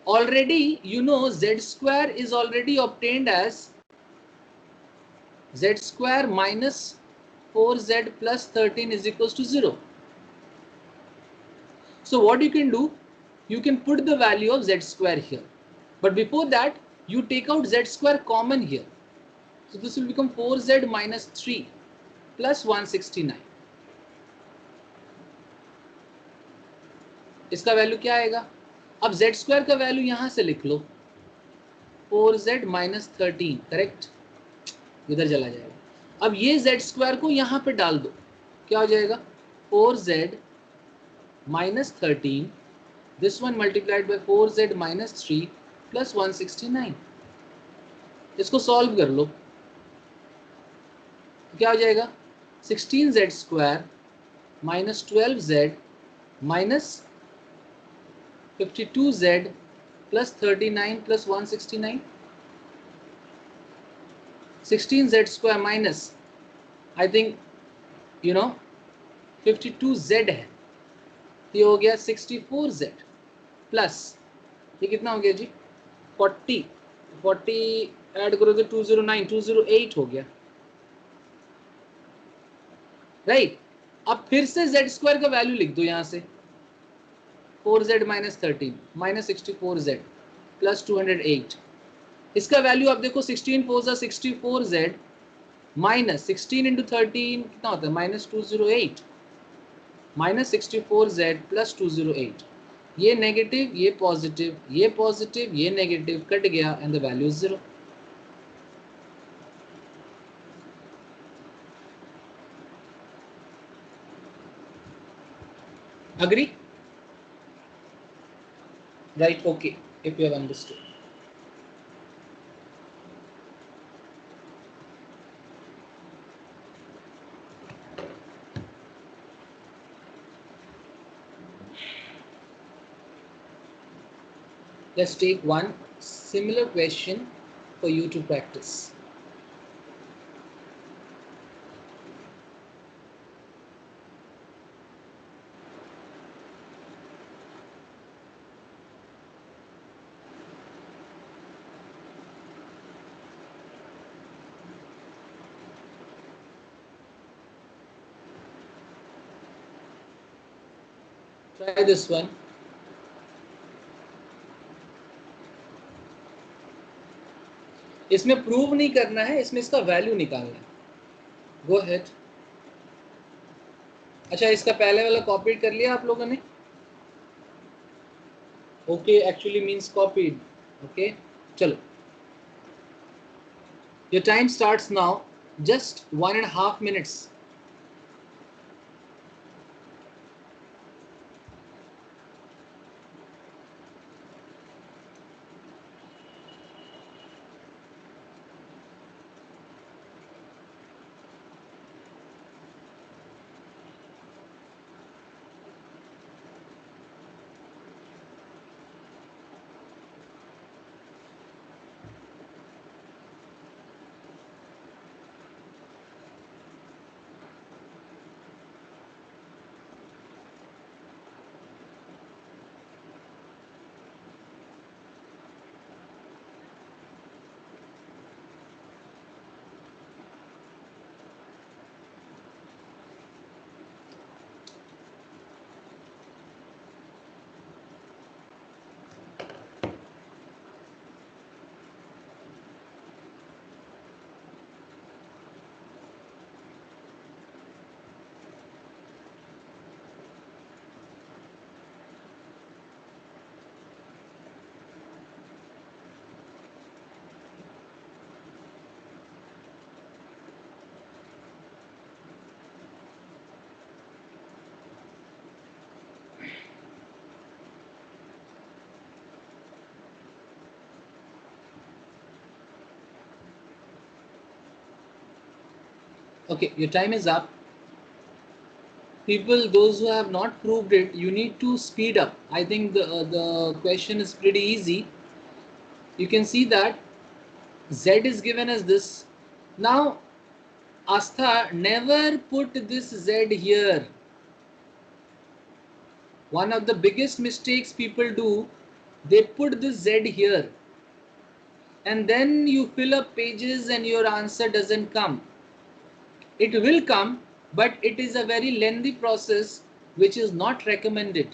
Already you know z square is already obtained as z square minus 4z plus 13 is equals to 0. So what you can do, you can put the value of z square here, but before that you take out z square common here. So this will become 4z minus 3 plus 169. इसका value क्या आएगा? अब z square का value यहां से लिख लो 4z minus 13, correct, इधर चला जाएगा। अब ये z स्क्वायर को यहां पे डाल दो, क्या हो जाएगा 4z minus 13, this one multiplied by 4z minus 3 plus 169. इसको सॉल्व कर लो, क्या हो जाएगा 16z square minus 12z minus 52z plus 39 plus 169. 16z square minus I think 52z है, ये हो गया 64z प्लस ये कितना हो गया जी 40 ऐड करो तो 209 208 हो गया, राइट। अब फिर से z स्क्वायर का वैल्यू लिख दो यहां से 4z minus 13 minus 64z plus 208. इसका वैल्यू आप देखो 16 4 64z minus 16 into 13 कितना होता है minus 208 minus 64z plus 208. ये नेगेटिव ये पॉजिटिव ये नेगेटिव कट गया and the value is 0. Agree? Right, okay, if you have understood. Let's take one similar question for you to practice. Try this one. इसमें prove नहीं करना है, इसमें इसका वैल्यू निकालना है. Go ahead. अच्छा, इसका पहले वाला कॉपी कर लिया आप लोगों ने? Okay, actually means copied. Okay, चलो. Your time starts now. Just 1.5 minutes. Okay, your time is up. People, those who have not proved it, you need to speed up. I think the question is pretty easy. You can see that Z is given as this. Now, Astha, never put this Z here. One of the biggest mistakes people do, they put this Z here. And then you fill up pages and your answer doesn't come. It will come, but it is a very lengthy process which is not recommended.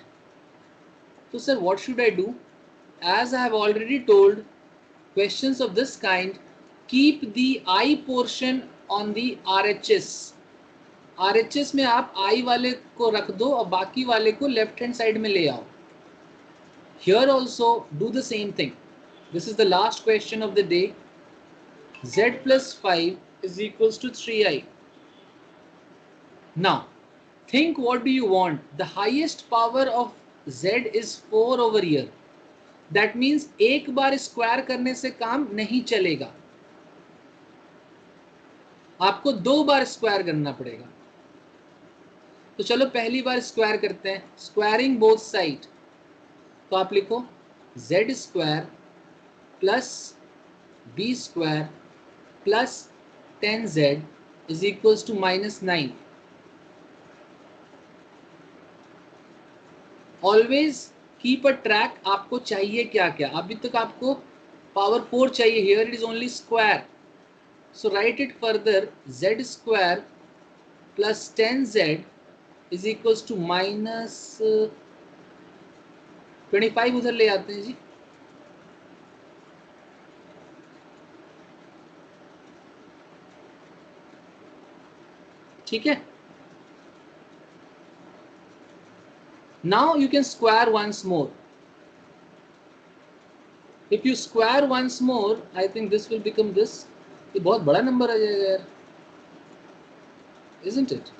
So sir, what should I do? As I have already told, questions of this kind, keep the I portion on the RHS. RHS में आप I वाले को रख दो और बाकी वाले को लेफ्ट हैंड साइड में ले आओ. Here also do the same thing. This is the last question of the day. Z plus 5 is equals to 3I. Now, think what do you want? The highest power of Z is 4 over here. That means एक bar square करने से काम नहीं चलेगा, आपको 2 bar square करना पड़ेगा. तो चलो पहली बार स्क्वायर करते हैं. Squaring both side. तो आप लिखो Z square plus B square plus 10Z is equals to -9. Always keep a track. आपको चाहिए क्या क्या. अभी तक आपको पावर 4 चाहिए. Here it is only square. So write it further. Z square plus 10Z is equals to -25. उधर ले आते हैं जी. ठीक है. Now you can square once more. If you square once more, I think this will become this. ये बहुत बड़ा number आ जाएगा यार, isn't it?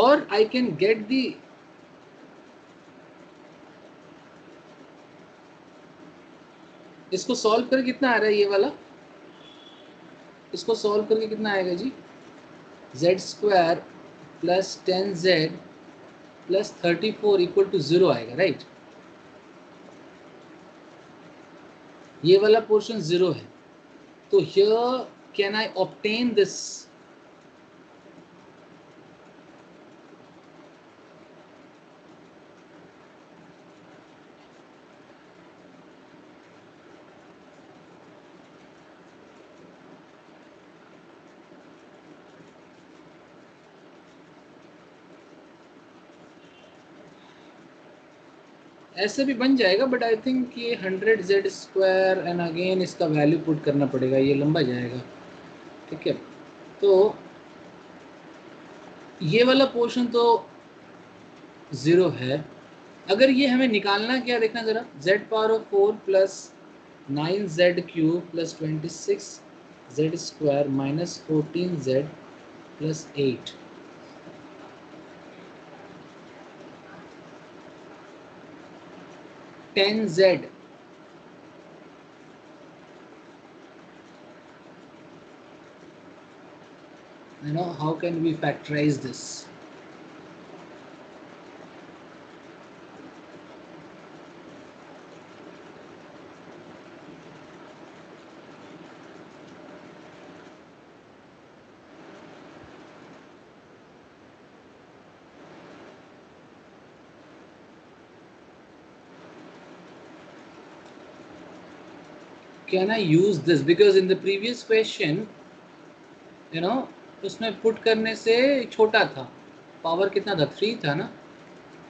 Or I can get the इसको सॉल्व करके कितना आ रहा है ये वाला. इसको सॉल्व करके कितना आएगा जी. Z square plus 10Z plus 34 equal to 0 आएगा. राइट. ये वाला पोर्शन 0 है. तो here can I obtain this. ऐसे भी बन जाएगा, बट आई थिंक ये 100z² एंड अगेन इसका वैल्यू पुट करना पड़ेगा, ये लंबा जाएगा। ठीक है, तो ये वाला पोर्शन तो 0 है। अगर ये हमें निकालना क्या, देखना ज़रा, z⁴ plus 9z³ plus 26z² minus 14z plus 8, 10z, how can we factorize this? Can I use this? Because in the previous question, उसमें पुट करने से छोटा था, पावर कितना था, 3 था ना,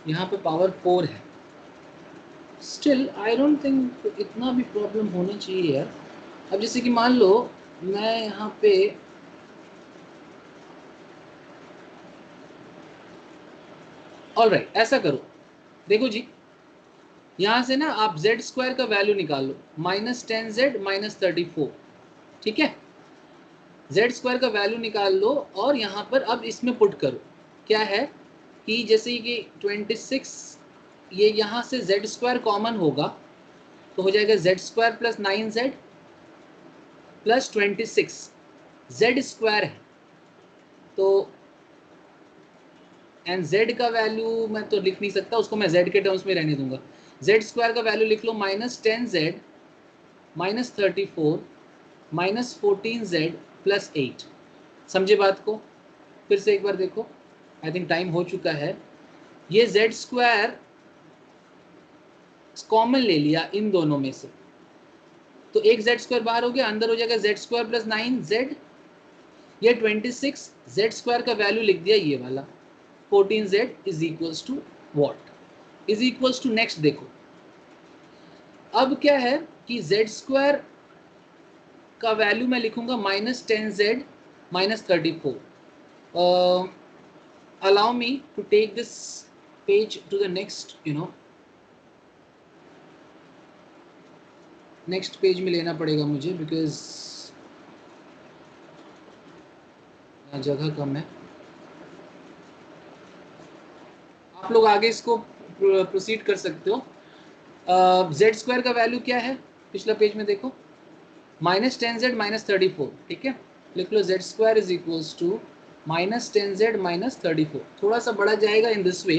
यहाँ पे पावर 4 है। स्टिल आई डोंट थिंक इतना भी प्रॉब्लम होना चाहिए यार। अब जैसे कि मान लो मैं यहाँ पे ऑलराइट, ऐसा करो, देखो जी, यहाँ से ना आप z² का वैल्यू निकाल लो, -10z माइनस 34। ठीक है, z² का वैल्यू निकाल लो और यहाँ पर अब इसमें पुट करो। क्या है कि जैसे कि 26, ये यहाँ से z² कॉमन होगा तो हो जाएगा z² plus 9z plus 26, z² है तो, एंड z का वैल्यू मैं तो लिख नहीं सकता, उसको मैं z के टर्म्स में रहने दूंगा। z² का वैल्यू लिख लो -10z minus 34 minus 14z plus 8। समझे बात को? फिर से एक बार देखो, आई थिंक टाइम हो चुका है। ये z² कॉमन ले लिया इन दोनों में से, तो एक z² बाहर हो गया, अंदर हो जाएगा z² प्लस 9z, ये 26, z² का वैल्यू लिख दिया ये वाला 14z is equals to what, is equals to, next देखो अब क्या है कि z² का वैल्यू मैं लिखूंगा -10z minus 34। Allow me to take this page to the next, next page में लेना पड़ेगा मुझे, बिकॉज जगह कम है। आप लोग आगे इसको प्रोसीड कर सकते हो। z² का वैल्यू क्या है, पिछला पेज में देखो, -10z माइनस 34। ठीक है, लिख लो z² is equals to -10z minus 34। थोड़ा सा बढ़ा जाएगा in this way,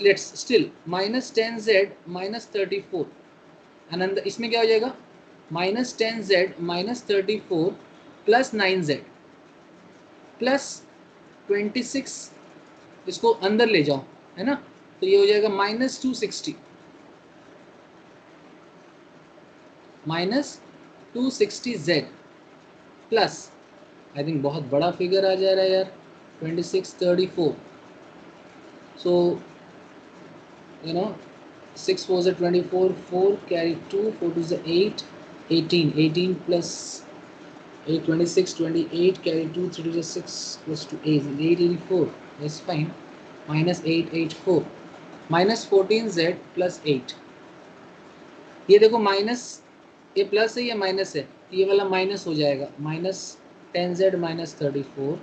let's still -10z minus 34, Anand इसमें क्या हो जाएगा, -10z minus 34 plus 9z plus 26, इसको अंदर ले जाओ, है ना, तो ये हो जाएगा -260 minus 260z plus, I think बहुत बड़ा फिगर आ जा रहा है यार, 2634, सो 6 4 is 24, 4 carry 2, 4 2 is 8, 18, 18 plus 8, 26, 28 carry 2, 3 2 is 6 plus 2 8, 884, that's fine, minus 884, minus 14z plus 8। ये देखो माइनस, ये प्लस है या माइनस है, ये वाला माइनस हो जाएगा, -10z माइनस 34,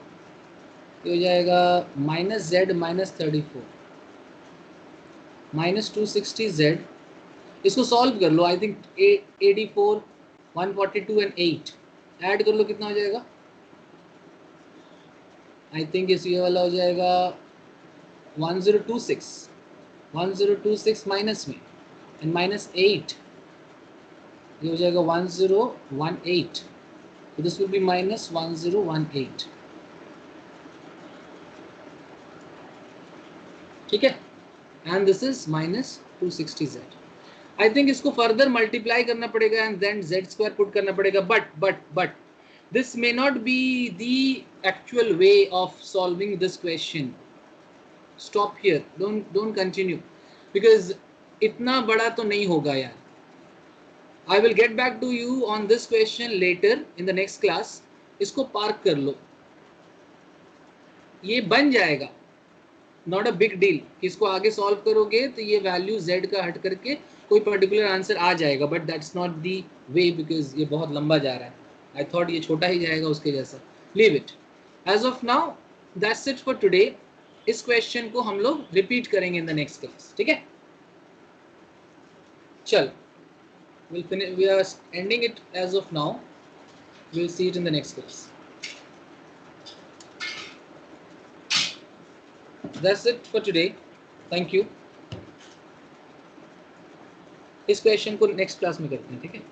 ये हो जाएगा -z माइनस 34 -260z। इसको सॉल्व कर लो, आई थिंक 84, 142 एंड 8 ऐड कर लो, कितना हो जाएगा, आई थिंक इस ये वाला हो जाएगा 1026 माइनस में एंड -8, ये हो जाएगा 1018, तो दिस विल बी -1018। ठीक है, and this is -260z। I think इसको फर्दर मल्टीप्लाई करना पड़ेगा एंड देन z² पुट करना पड़ेगा, but this may not be the actual way of solving this question. Stop here, don't continue, because इतना बड़ा तो नहीं होगा यार. I will get back to you on this question later in the next class. इसको park कर लो, ये बन जाएगा, नॉट अ बिग डील. इसको आगे सॉल्व करोगे तो ये वैल्यू z का हट करके कोई पर्टिकुलर आंसर आ जाएगा, but that's not the way because ये बहुत लंबा जा रहा है. आई थॉट ये छोटा ही जाएगा उसके जैसा. Leave it as of now. That's it for today. इस क्वेश्चन को हम लोग रिपीट करेंगे इन द नेक्स्ट क्लास. ठीक है, चल we'll finish. We are ending it as of now. We'll see it in the next class. That's it for today. Thank you. इस question को नेक्स्ट क्लास में करते हैं. ठीक है.